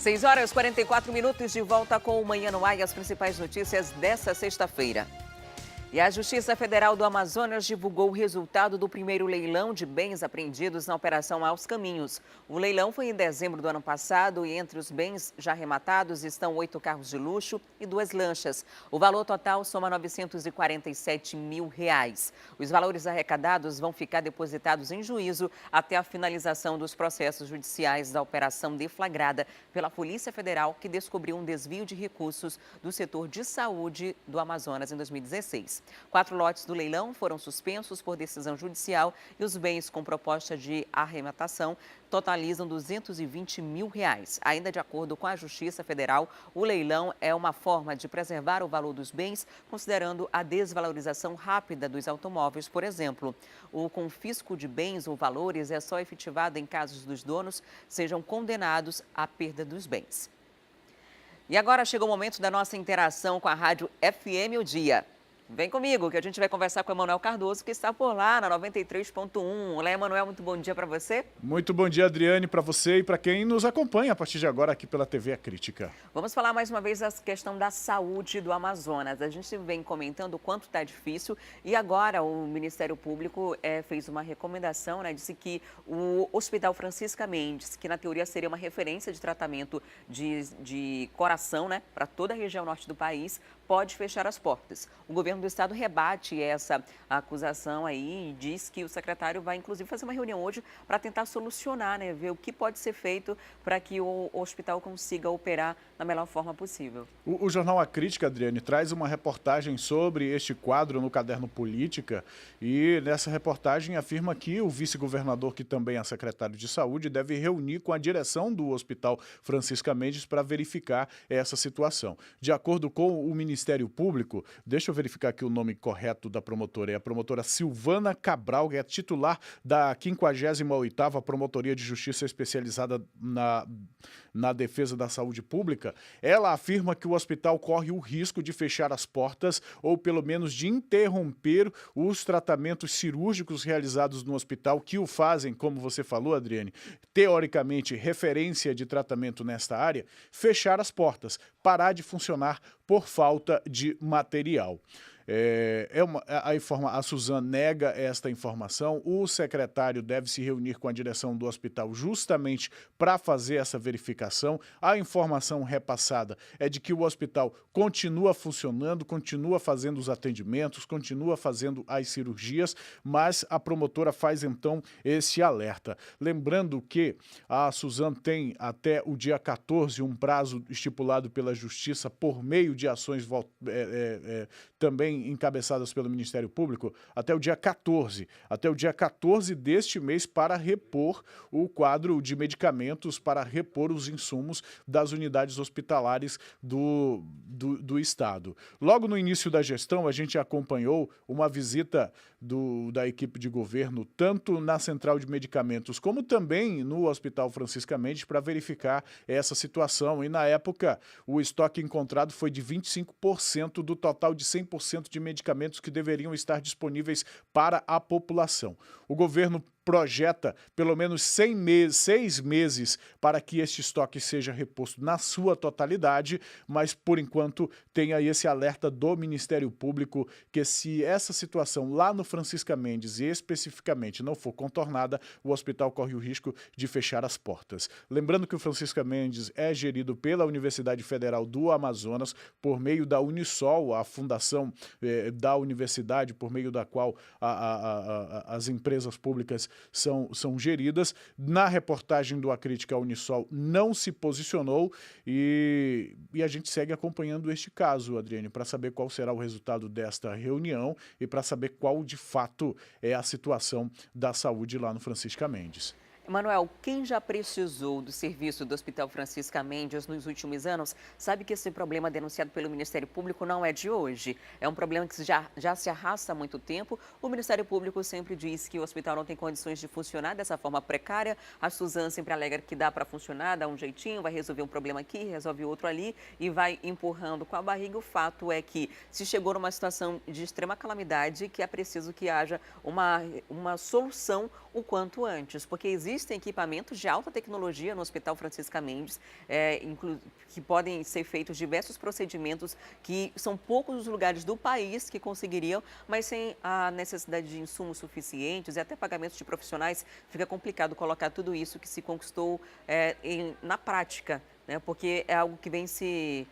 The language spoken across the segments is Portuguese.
6h44, de volta com o Manhã no Ar e as principais notícias dessa sexta-feira. E a Justiça Federal do Amazonas divulgou o resultado do primeiro leilão de bens apreendidos na Operação Aos Caminhos. O leilão foi em dezembro do ano passado e entre os bens já arrematados estão 8 carros de luxo e 2 lanchas. O valor total soma R$947 mil. Os valores arrecadados vão ficar depositados em juízo até a finalização dos processos judiciais da operação deflagrada pela Polícia Federal, que descobriu um desvio de recursos do setor de saúde do Amazonas em 2016. 4 lotes do leilão foram suspensos por decisão judicial e os bens com proposta de arrematação totalizam R$220 mil. Ainda de acordo com a Justiça Federal, o leilão é uma forma de preservar o valor dos bens, considerando a desvalorização rápida dos automóveis, por exemplo. O confisco de bens ou valores é só efetivado em casos dos donos sejam condenados à perda dos bens. E agora chegou o momento da nossa interação com a Rádio FM O Dia. Vem comigo, que a gente vai conversar com o Emanuel Cardoso, que está por lá na 93.1. Olá, Emanuel, muito bom dia para você. Muito bom dia, Adriane, para você e para quem nos acompanha a partir de agora aqui pela TV A Crítica. Vamos falar mais uma vez da questão da saúde do Amazonas. A gente vem comentando o quanto está difícil e agora o Ministério Público fez uma recomendação, disse que o Hospital Francisca Mendes, que na teoria seria uma referência de tratamento de coração, para toda a região norte do país, pode fechar as portas. O governo do estado rebate essa acusação aí e diz que o secretário vai, inclusive, fazer uma reunião hoje para tentar solucionar, ver o que pode ser feito para que o hospital consiga operar da melhor forma possível. O jornal A Crítica, Adriane, traz uma reportagem sobre este quadro no caderno Política e nessa reportagem afirma que o vice-governador, que também é secretário de saúde, deve reunir com a direção do Hospital Francisca Mendes para verificar essa situação. De acordo com o Ministério Público, deixa eu verificar aqui o nome correto da promotora, é a promotora Silvana Cabral, que é titular da 58ª Promotoria de Justiça especializada na defesa da saúde pública. Ela afirma que o hospital corre o risco de fechar as portas ou pelo menos de interromper os tratamentos cirúrgicos realizados no hospital, que o fazem, como você falou, Adriane, teoricamente referência de tratamento nesta área, fechar as portas, parar de funcionar por falta de material. A Suzane nega esta informação. O secretário deve se reunir com a direção do hospital justamente para fazer essa verificação. A informação repassada é de que o hospital continua funcionando, continua fazendo os atendimentos, continua fazendo as cirurgias, mas a promotora faz então esse alerta. Lembrando que a Suzane tem até o dia 14 um prazo estipulado pela Justiça por meio de ações também encabeçadas pelo Ministério Público, até o dia 14 deste mês, para repor o quadro de medicamentos, para repor os insumos das unidades hospitalares do Estado. Logo no início da gestão, a gente acompanhou uma visita da equipe de governo, tanto na Central de Medicamentos, como também no Hospital Francisca Mendes, para verificar essa situação. E, na época, o estoque encontrado foi de 25% do total de 100% de medicamentos que deveriam estar disponíveis para a população. O governo projeta pelo menos 6 meses para que este estoque seja reposto na sua totalidade, mas, por enquanto, tem aí esse alerta do Ministério Público que, se essa situação lá no Francisca Mendes, e especificamente, não for contornada, o hospital corre o risco de fechar as portas. Lembrando que o Francisca Mendes é gerido pela Universidade Federal do Amazonas, por meio da Unisol, a fundação da universidade, por meio da qual as empresas públicas são geridas. Na reportagem do A Crítica, a Unisol não se posicionou e a gente segue acompanhando este caso, Adriane, para saber qual será o resultado desta reunião e para saber qual de fato é a situação da saúde lá no Francisca Mendes. Emanuel, quem já precisou do serviço do Hospital Francisca Mendes nos últimos anos sabe que esse problema denunciado pelo Ministério Público não é de hoje. É um problema que já se arrasta há muito tempo. O Ministério Público sempre diz que o hospital não tem condições de funcionar dessa forma precária. A Suzane sempre alega que dá para funcionar, dá um jeitinho, vai resolver um problema aqui, resolve outro ali e vai empurrando com a barriga. O fato é que se chegou numa situação de extrema calamidade, que é preciso que haja uma solução o quanto antes, porque existe existem equipamentos de alta tecnologia no Hospital Francisca Mendes, que podem ser feitos diversos procedimentos, que são poucos os lugares do país que conseguiriam, mas sem a necessidade de insumos suficientes e até pagamentos de profissionais, fica complicado colocar tudo isso que se conquistou na prática, né? Porque é algo que vem se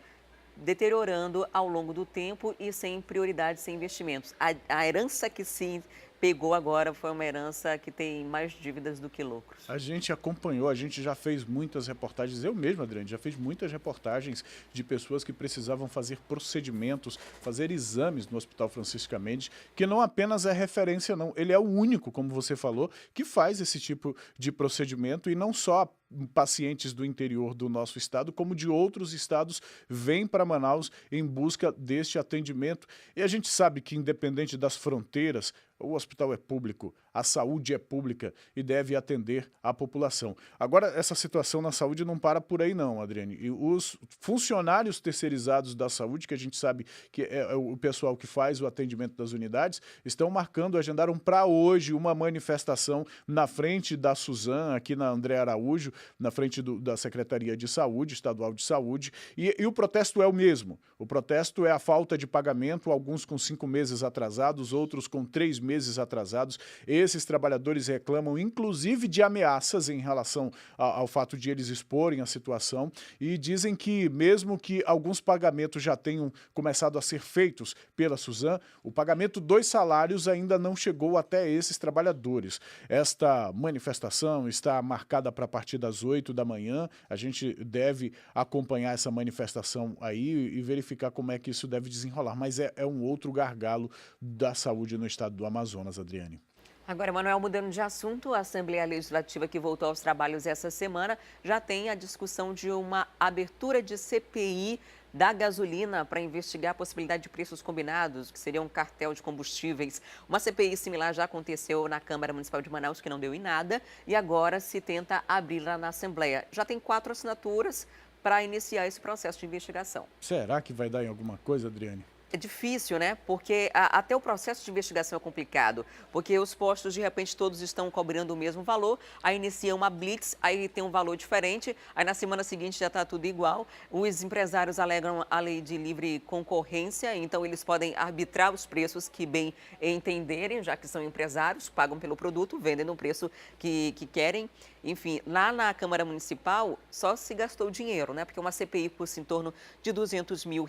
deteriorando ao longo do tempo e sem prioridade, sem investimentos. A herança que se pegou agora foi uma herança que tem mais dívidas do que lucros. A gente acompanhou, a gente já fez muitas reportagens, eu mesmo, Adriane, já fiz muitas reportagens de pessoas que precisavam fazer procedimentos, fazer exames no Hospital Francisca Mendes, que não apenas é referência, não, ele é o único, como você falou, que faz esse tipo de procedimento e não só pacientes do interior do nosso estado, como de outros estados, vêm para Manaus em busca deste atendimento. E a gente sabe que, independente das fronteiras, o hospital é público, a saúde é pública e deve atender a população. Agora, essa situação na saúde não para por aí não, Adriane. E os funcionários terceirizados da saúde, que a gente sabe que é o pessoal que faz o atendimento das unidades, estão agendaram para hoje uma manifestação na frente da Suzan, aqui na André Araújo, na frente da Secretaria de Saúde, Estadual de Saúde, e o protesto é o mesmo. O protesto é a falta de pagamento, alguns com 5 meses atrasados, outros com 3 meses atrasados. Esses trabalhadores reclamam, inclusive, de ameaças em relação ao fato de eles exporem a situação e dizem que, mesmo que alguns pagamentos já tenham começado a ser feitos pela Suzan, o pagamento dos salários ainda não chegou até esses trabalhadores. Esta manifestação está marcada para a partir das 8 da manhã. A gente deve acompanhar essa manifestação aí e verificar como é que isso deve desenrolar. Mas é um outro gargalo da saúde no estado do Amazonas, Adriane. Agora, Manuel, mudando de assunto, a Assembleia Legislativa, que voltou aos trabalhos essa semana, já tem a discussão de uma abertura de CPI da gasolina para investigar a possibilidade de preços combinados, que seria um cartel de combustíveis. Uma CPI similar já aconteceu na Câmara Municipal de Manaus, que não deu em nada, e agora se tenta abri-la na Assembleia. Já tem 4 assinaturas para iniciar esse processo de investigação. Será que vai dar em alguma coisa, Adriane? É difícil, né? Porque até o processo de investigação é complicado, porque os postos, de repente, todos estão cobrando o mesmo valor, aí inicia uma blitz, aí tem um valor diferente, aí na semana seguinte já está tudo igual. Os empresários alegam a lei de livre concorrência, então eles podem arbitrar os preços que bem entenderem, já que são empresários, pagam pelo produto, vendem no preço que querem. Enfim, lá na Câmara Municipal só se gastou dinheiro, né? Porque uma CPI custa em torno de R$200 mil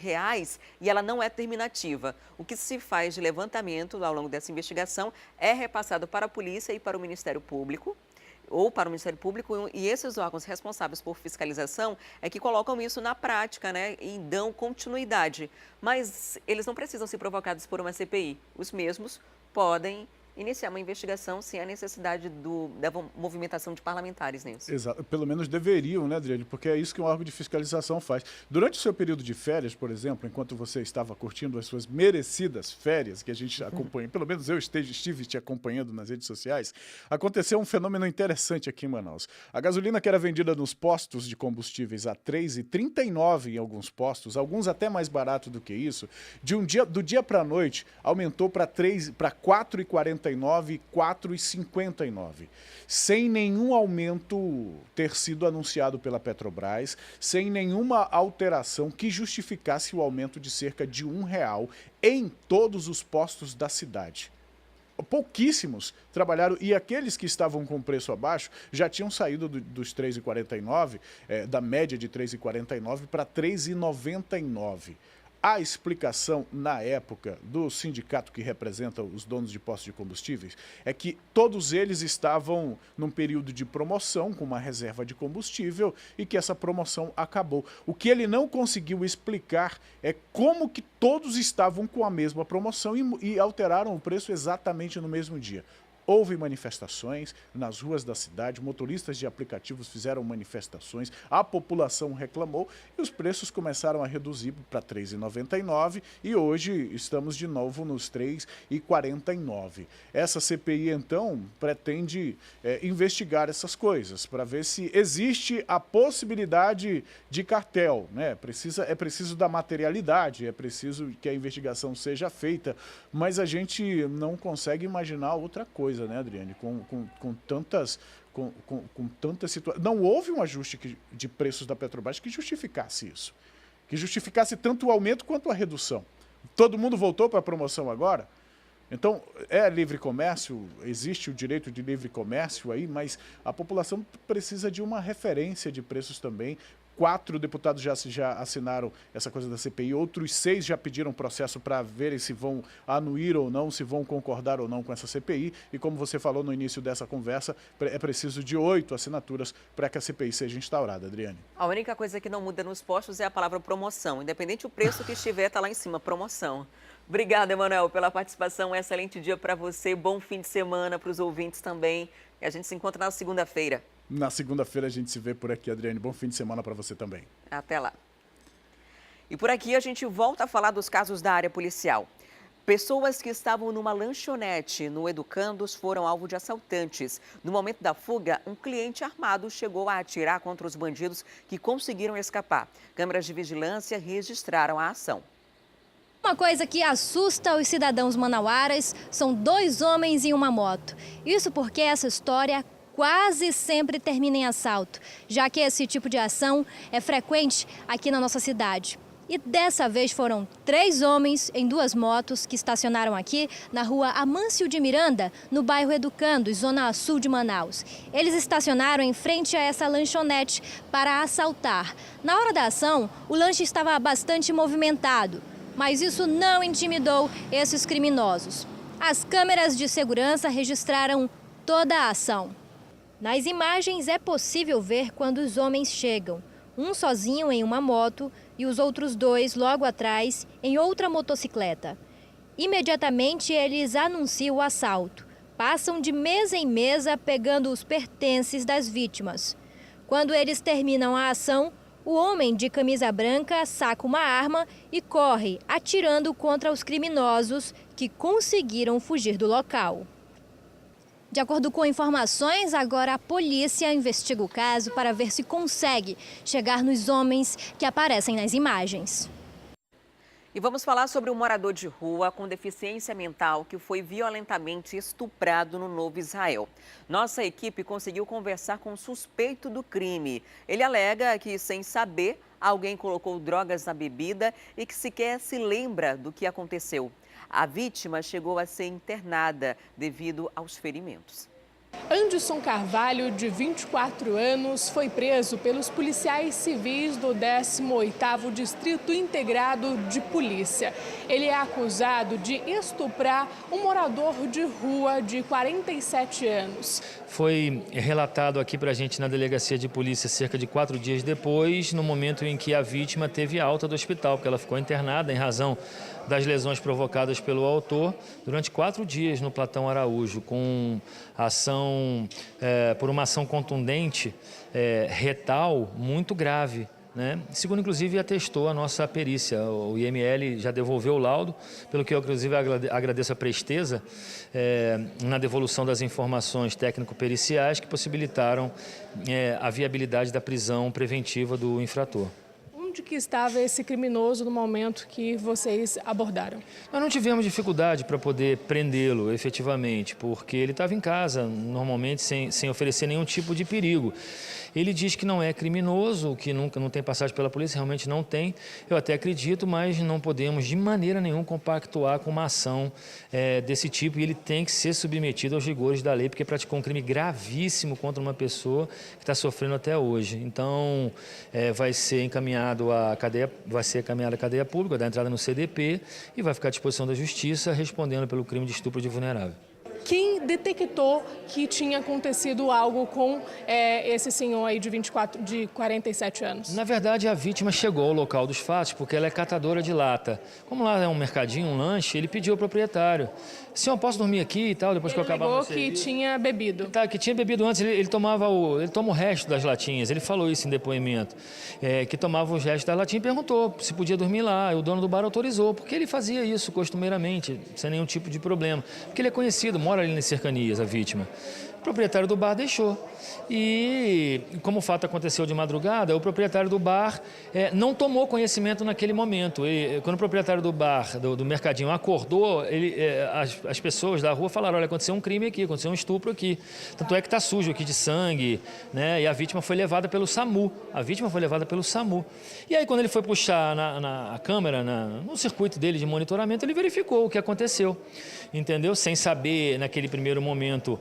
e ela não é terminativa. O que se faz de levantamento ao longo dessa investigação é repassado para a polícia e para o Ministério Público, e esses órgãos responsáveis por fiscalização é que colocam isso na prática, né, e dão continuidade. Mas eles não precisam ser provocados por uma CPI. Os mesmos podem iniciar uma investigação sem a necessidade da movimentação de parlamentares nisso. Exato, pelo menos deveriam, né, Adriane? Porque é isso que um órgão de fiscalização faz. Durante o seu período de férias, por exemplo, enquanto você estava curtindo as suas merecidas férias, que a gente acompanha, pelo menos eu estive te acompanhando nas redes sociais, aconteceu um fenômeno interessante aqui em Manaus. A gasolina que era vendida nos postos de combustíveis a R$ 3,39 em alguns postos, alguns até mais barato do que isso, do dia para a noite, aumentou para R$ 4,49 e R$ 4,59, sem nenhum aumento ter sido anunciado pela Petrobras, sem nenhuma alteração que justificasse o aumento de cerca de R$ 1 em todos os postos da cidade. Pouquíssimos trabalharam, e aqueles que estavam com preço abaixo já tinham saído dos R$ 3,49, da média de R$ 3,49 para R$ 3,99. A explicação, na época, do sindicato que representa os donos de postos de combustíveis é que todos eles estavam num período de promoção, com uma reserva de combustível, e que essa promoção acabou. O que ele não conseguiu explicar é como que todos estavam com a mesma promoção e alteraram o preço exatamente no mesmo dia. Houve manifestações nas ruas da cidade, motoristas de aplicativos fizeram manifestações, a população reclamou e os preços começaram a reduzir para R$ 3,99 e hoje estamos de novo nos R$ 3,49. Essa CPI, então, pretende investigar essas coisas para ver se existe a possibilidade de cartel, né? É preciso da materialidade, é preciso que a investigação seja feita, mas a gente não consegue imaginar outra coisa, né, Adriane? Com com tanta situação. Não houve um ajuste de preços da Petrobras que justificasse isso. Que justificasse tanto o aumento quanto a redução. Todo mundo voltou para a promoção agora? Então, é livre comércio, existe o direito de livre comércio aí, mas a população precisa de uma referência de preços também. 4 deputados já assinaram essa coisa da CPI, outros 6 já pediram processo para verem se vão anuir ou não, se vão concordar ou não com essa CPI. E como você falou no início dessa conversa, é preciso de 8 assinaturas para que a CPI seja instaurada, Adriane. A única coisa que não muda nos postos é a palavra promoção. Independente do preço que estiver, está lá em cima, promoção. Obrigada, Emanuel, pela participação. Um excelente dia para você, bom fim de semana para os ouvintes também. E a gente se encontra na segunda-feira. Na segunda-feira a gente se vê por aqui, Adriane. Bom fim de semana para você também. Até lá. E por aqui a gente volta a falar dos casos da área policial. Pessoas que estavam numa lanchonete no Educandos foram alvo de assaltantes. No momento da fuga, um cliente armado chegou a atirar contra os bandidos que conseguiram escapar. Câmeras de vigilância registraram a ação. Uma coisa que assusta os cidadãos manauaras são 2 homens em uma moto. Isso porque essa história quase sempre termina em assalto, já que esse tipo de ação é frequente aqui na nossa cidade. E dessa vez foram 3 homens em 2 motos que estacionaram aqui na rua Amâncio de Miranda, no bairro Educandos, zona sul de Manaus. Eles estacionaram em frente a essa lanchonete para assaltar. Na hora da ação, o lanche estava bastante movimentado, mas isso não intimidou esses criminosos. As câmeras de segurança registraram toda a ação. Nas imagens é possível ver quando os homens chegam, um sozinho em uma moto e os outros 2 logo atrás em outra motocicleta. Imediatamente eles anunciam o assalto, passam de mesa em mesa pegando os pertences das vítimas. Quando eles terminam a ação, o homem de camisa branca saca uma arma e corre, atirando contra os criminosos que conseguiram fugir do local. De acordo com informações, agora a polícia investiga o caso para ver se consegue chegar nos homens que aparecem nas imagens. E vamos falar sobre um morador de rua com deficiência mental que foi violentamente estuprado no Novo Israel. Nossa equipe conseguiu conversar com o suspeito do crime. Ele alega que, sem saber, alguém colocou drogas na bebida e que sequer se lembra do que aconteceu. A vítima chegou a ser internada devido aos ferimentos. Anderson Carvalho, de 24 anos, foi preso pelos policiais civis do 18º Distrito Integrado de Polícia. Ele é acusado de estuprar um morador de rua de 47 anos. Foi relatado aqui para a gente na delegacia de polícia cerca de 4 dias depois, no momento em que a vítima teve alta do hospital, porque ela ficou internada em razão das lesões provocadas pelo autor durante 4 dias no Platão Araújo, com ação, por uma ação contundente, retal, muito grave. Né? Segundo, inclusive, atestou a nossa perícia. O IML já devolveu o laudo, pelo que eu, inclusive, agradeço a presteza na devolução das informações técnico-periciais que possibilitaram a viabilidade da prisão preventiva do infrator. Onde que estava esse criminoso no momento que vocês abordaram? Nós não tivemos dificuldade para poder prendê-lo efetivamente, porque ele estava em casa, normalmente sem oferecer nenhum tipo de perigo. Ele diz que não é criminoso, que nunca não tem passagem pela polícia, realmente não tem. Eu até acredito, mas não podemos de maneira nenhuma compactuar com uma ação desse tipo. E ele tem que ser submetido aos rigores da lei, porque praticou um crime gravíssimo contra uma pessoa que está sofrendo até hoje. Então, vai ser encaminhado à cadeia pública, da entrada no CDP e vai ficar à disposição da justiça respondendo pelo crime de estupro de vulnerável. Quem detectou que tinha acontecido algo com esse senhor aí de 47 anos? Na verdade, a vítima chegou ao local dos fatos porque ela é catadora de lata. Como lá é um mercadinho, um lanche, ele pediu ao proprietário: senhor, posso dormir aqui e tal, depois que eu acabar o serviço? Ele negou que tinha bebido. Tá, que tinha bebido antes, ele toma o resto das latinhas. Ele falou isso em depoimento, que tomava os restos das latinhas e perguntou se podia dormir lá. E o dono do bar autorizou, porque ele fazia isso costumeiramente, sem nenhum tipo de problema. Porque ele é conhecido, mora ali nas cercanias, a vítima. proprietário do bar deixou. E como o fato aconteceu de madrugada, o proprietário do bar não tomou conhecimento naquele momento. E, quando o proprietário do bar, do mercadinho, acordou, as pessoas da rua falaram, olha, aconteceu um crime aqui, aconteceu um estupro aqui. Tanto é que está sujo aqui de sangue, né? E a vítima foi levada pelo SAMU. E aí, quando ele foi puxar na câmera, no circuito dele de monitoramento, ele verificou o que aconteceu, entendeu? Sem saber, naquele primeiro momento,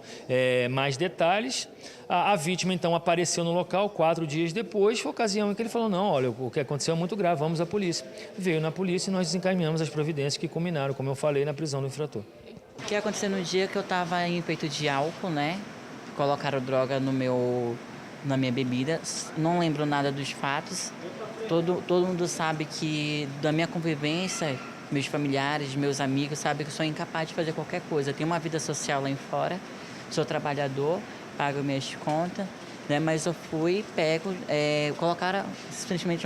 mais detalhes. A vítima, então, apareceu no local 4 dias depois, foi a ocasião em que ele falou, não, olha, o que aconteceu é muito grave, vamos à polícia. Veio na polícia e nós desencaminhamos as providências que culminaram, como eu falei, na prisão do infrator. O que aconteceu no dia que eu estava em peito de álcool, né? Colocaram droga na minha bebida, não lembro nada dos fatos. Todo mundo sabe que da minha convivência, meus familiares, meus amigos, sabem que eu sou incapaz de fazer qualquer coisa. Eu tenho uma vida social lá em fora, sou trabalhador, pago minhas contas, né? Mas eu fui, colocaram simplesmente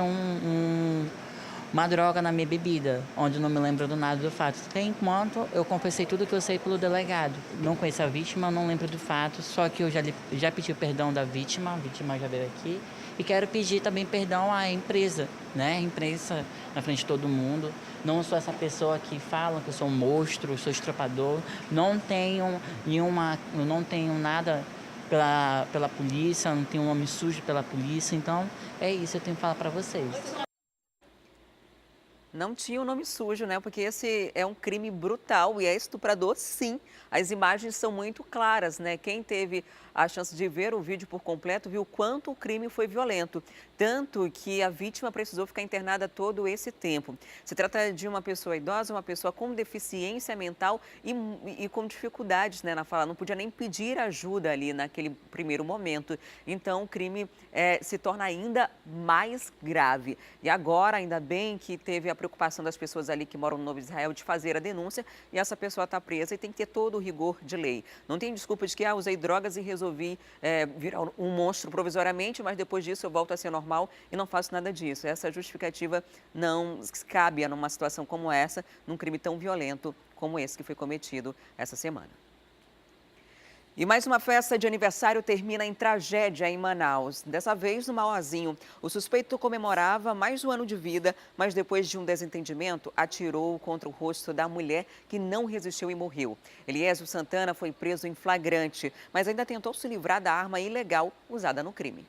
uma droga na minha bebida, onde eu não me lembro do nada do fato. Até enquanto eu confessei tudo que eu sei pelo delegado. Não conheço a vítima, não lembro do fato, só que eu já pedi o perdão da vítima, a vítima já veio aqui. E quero pedir também perdão à empresa, né? A imprensa na frente de todo mundo. Não sou essa pessoa que fala que eu sou um monstro, sou estropador. Não tenho nada pela polícia, não tenho um nome sujo pela polícia. Então, é isso que eu tenho que falar para vocês. Não tinha o nome sujo, né? Porque esse é um crime brutal e é estuprador, sim. As imagens são muito claras, né? Quem teve a chance de ver o vídeo por completo viu quanto o crime foi violento. Tanto que a vítima precisou ficar internada todo esse tempo. Se trata de uma pessoa idosa, uma pessoa com deficiência mental e com dificuldades, né, na fala. Não podia nem pedir ajuda ali naquele primeiro momento. Então, o crime se torna ainda mais grave. E agora, ainda bem que teve a preocupação das pessoas ali que moram no Novo Israel de fazer a denúncia e essa pessoa está presa e tem que ter todo o rigor de lei. Não tem desculpa de que usei drogas e resolvi virar um monstro provisoriamente, mas depois disso eu volto a ser normal e não faço nada disso. Essa justificativa não cabe numa situação como essa, num crime tão violento como esse que foi cometido essa semana. E mais uma festa de aniversário termina em tragédia em Manaus. Dessa vez no Mauazinho. O suspeito comemorava mais um ano de vida, mas depois de um desentendimento, atirou contra o rosto da mulher que não resistiu e morreu. Eliésio Santana foi preso em flagrante, mas ainda tentou se livrar da arma ilegal usada no crime.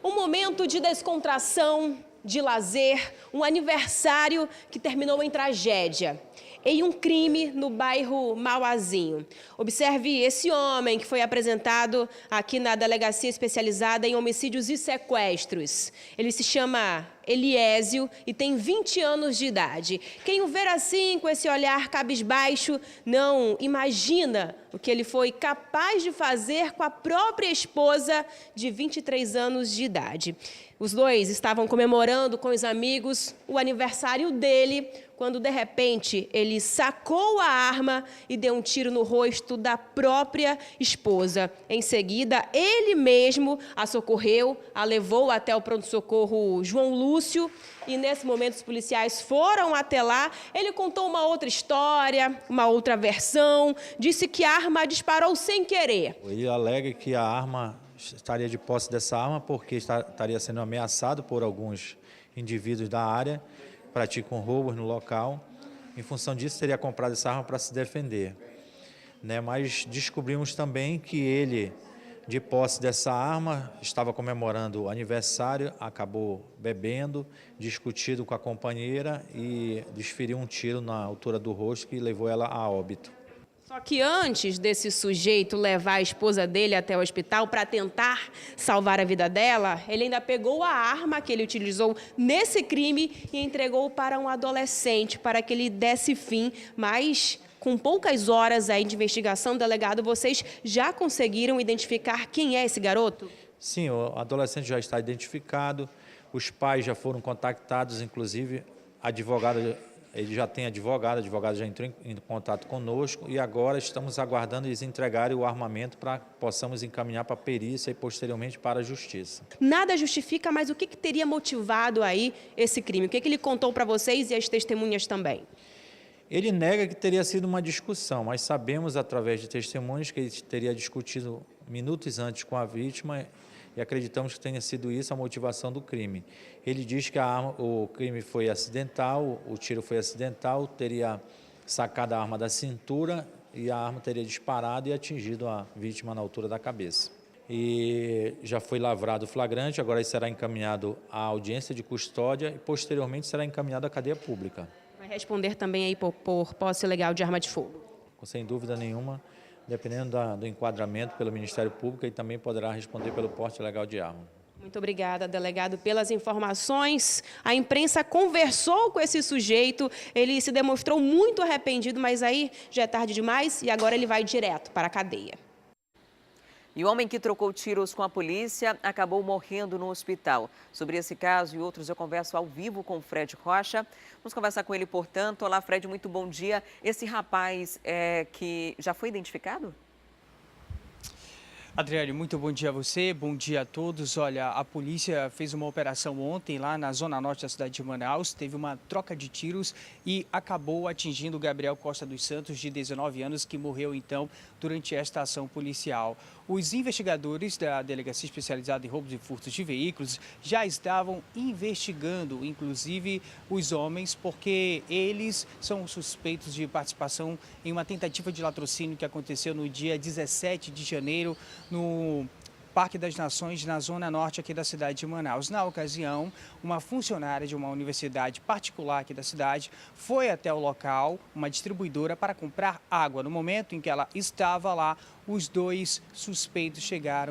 Um momento de descontração, de lazer, um aniversário que terminou em tragédia. Em um crime no bairro Mauazinho. Observe esse homem que foi apresentado aqui na delegacia especializada em homicídios e sequestros. Ele se chama Eliésio e tem 20 anos de idade. Quem o ver assim, com esse olhar cabisbaixo, não imagina o que ele foi capaz de fazer com a própria esposa de 23 anos de idade. Os dois estavam comemorando com os amigos o aniversário dele, quando de repente ele sacou a arma e deu um tiro no rosto da própria esposa. Em seguida, ele mesmo a socorreu, a levou até o pronto-socorro João Lúcio e nesse momento os policiais foram até lá. Ele contou uma outra história, uma outra versão, disse que a arma disparou sem querer. Ele alega que a arma estaria de posse dessa arma porque estaria sendo ameaçado por alguns indivíduos da área, praticam roubos no local. Em função disso, teria comprado essa arma para se defender. Mas descobrimos também que ele, de posse dessa arma, estava comemorando o aniversário, acabou bebendo, discutido com a companheira e desferiu um tiro na altura do rosto que levou ela a óbito. Só que antes desse sujeito levar a esposa dele até o hospital para tentar salvar a vida dela, ele ainda pegou a arma que ele utilizou nesse crime e entregou para um adolescente para que ele desse fim, mas com poucas horas aí de investigação, delegado, vocês já conseguiram identificar quem é esse garoto? Sim, o adolescente já está identificado, os pais já foram contactados, inclusive a advogada. Ele já tem advogado, a advogada já entrou em contato conosco e agora estamos aguardando eles entregarem o armamento para que possamos encaminhar para a perícia e posteriormente para a justiça. Nada justifica, mas o que teria motivado aí esse crime? O que ele contou para vocês e as testemunhas também? Ele nega que teria sido uma discussão, mas sabemos através de testemunhas que ele teria discutido minutos antes com a vítima e acreditamos que tenha sido isso a motivação do crime. Ele diz que o crime foi acidental, o tiro foi acidental, teria sacado a arma da cintura e a arma teria disparado e atingido a vítima na altura da cabeça. E já foi lavrado o flagrante, agora ele será encaminhado à audiência de custódia e posteriormente será encaminhado à cadeia pública. Vai responder também aí por posse ilegal de arma de fogo? Sem dúvida nenhuma, dependendo do enquadramento pelo Ministério Público, ele também poderá responder pelo porte ilegal de arma. Muito obrigada, delegado, pelas informações. A imprensa conversou com esse sujeito, ele se demonstrou muito arrependido, mas aí já é tarde demais e agora ele vai direto para a cadeia. E o homem que trocou tiros com a polícia acabou morrendo no hospital. Sobre esse caso e outros eu converso ao vivo com o Fred Rocha. Vamos conversar com ele, portanto. Olá, Fred, muito bom dia. Esse rapaz que já foi identificado? Adriane, muito bom dia a você, bom dia a todos. Olha, a polícia fez uma operação ontem lá na zona norte da cidade de Manaus, teve uma troca de tiros e acabou atingindo o Gabriel Costa dos Santos, de 19 anos, que morreu então durante esta ação policial. Os investigadores da Delegacia Especializada em Roubos e Furtos de Veículos já estavam investigando, inclusive, os homens, porque eles são suspeitos de participação em uma tentativa de latrocínio que aconteceu no dia 17 de janeiro, no Parque das Nações, na zona norte aqui da cidade de Manaus. Na ocasião, uma funcionária de uma universidade particular aqui da cidade foi até o local, uma distribuidora, para comprar água. No momento em que ela estava lá, os dois suspeitos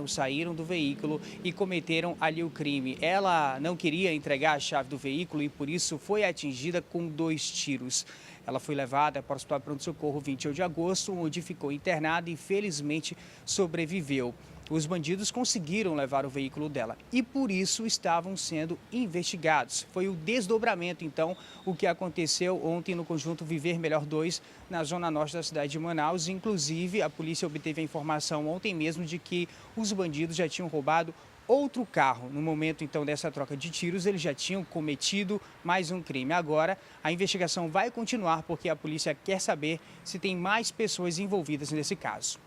saíram do veículo e cometeram ali o crime. Ela não queria entregar a chave do veículo e, por isso, foi atingida com 2 tiros. Ela foi levada para o Hospital de Pronto-Socorro 28 de agosto, onde ficou internada e, felizmente, sobreviveu. Os bandidos conseguiram levar o veículo dela e, por isso, estavam sendo investigados. Foi o desdobramento, então, o que aconteceu ontem no conjunto Viver Melhor 2, na zona norte da cidade de Manaus. Inclusive, a polícia obteve a informação ontem mesmo de que os bandidos já tinham roubado outro carro. No momento, então, dessa troca de tiros, eles já tinham cometido mais um crime. Agora, a investigação vai continuar porque a polícia quer saber se tem mais pessoas envolvidas nesse caso.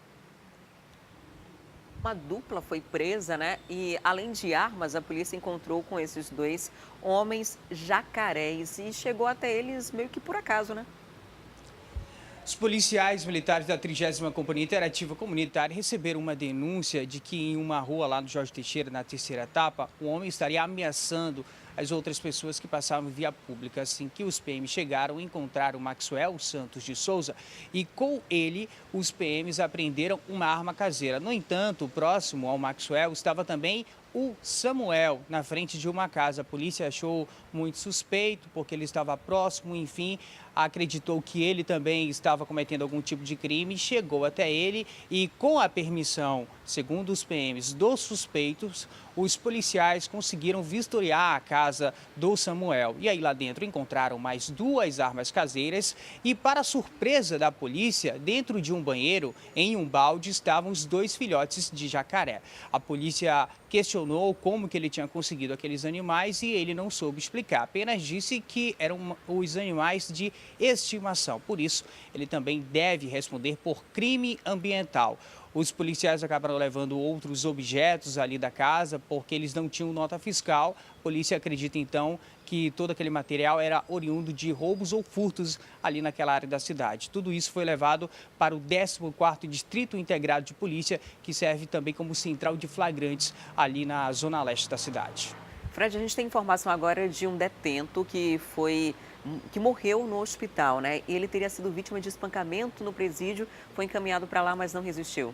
Uma dupla foi presa, né? E além de armas, a polícia encontrou com esses 2 homens jacarés e chegou até eles meio que por acaso, né? Os policiais militares da 30ª Companhia Interativa Comunitária receberam uma denúncia de que em uma rua lá no Jorge Teixeira, na terceira etapa, um homem estaria ameaçando as outras pessoas que passavam via pública. Assim que os PMs chegaram, encontraram Maxwell Santos de Souza e com ele os PMs apreenderam uma arma caseira. No entanto, próximo ao Maxwell estava também o Samuel, na frente de uma casa. A polícia achou muito suspeito porque ele estava próximo, enfim, acreditou que ele também estava cometendo algum tipo de crime, chegou até ele e, com a permissão, segundo os PMs, dos suspeitos, os policiais conseguiram vistoriar a casa do Samuel. E aí lá dentro encontraram mais 2 armas caseiras e, para surpresa da polícia, dentro de um banheiro, em um balde, estavam os 2 filhotes de jacaré. A polícia questionou como que ele tinha conseguido aqueles animais e ele não soube explicar, apenas disse que eram os animais de estimação. Por isso, ele também deve responder por crime ambiental. Os policiais acabaram levando outros objetos ali da casa porque eles não tinham nota fiscal. A polícia acredita, então, que todo aquele material era oriundo de roubos ou furtos ali naquela área da cidade. Tudo isso foi levado para o 14º Distrito Integrado de Polícia, que serve também como central de flagrantes ali na zona leste da cidade. Fred, a gente tem informação agora de um detento que morreu no hospital, né? E ele teria sido vítima de espancamento no presídio, foi encaminhado para lá, mas não resistiu.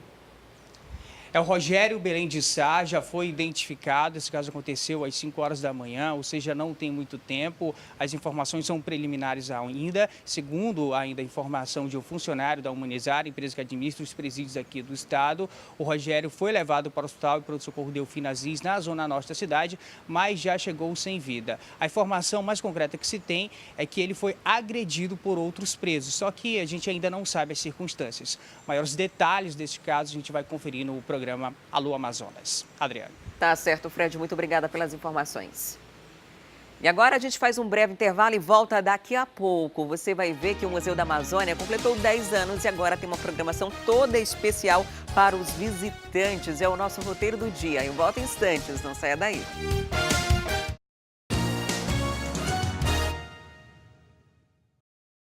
É o Rogério Belém de Sá, já foi identificado, esse caso aconteceu às 5 horas da manhã, ou seja, não tem muito tempo, as informações são preliminares ainda, segundo ainda a informação de um funcionário da Humanizar, empresa que administra os presídios aqui do estado, o Rogério foi levado para o Hospital de Pronto-Socorro Delfim Aziz, na zona norte da cidade, mas já chegou sem vida. A informação mais concreta que se tem é que ele foi agredido por outros presos, só que a gente ainda não sabe as circunstâncias. Maiores detalhes desse caso a gente vai conferir no programa Alô Amazonas. Adriane. Tá certo, Fred. Muito obrigada pelas informações. E agora a gente faz um breve intervalo e volta daqui a pouco. Você vai ver que o Museu da Amazônia completou 10 anos e agora tem uma programação toda especial para os visitantes. É o nosso roteiro do dia. Eu volto em instantes, não saia daí.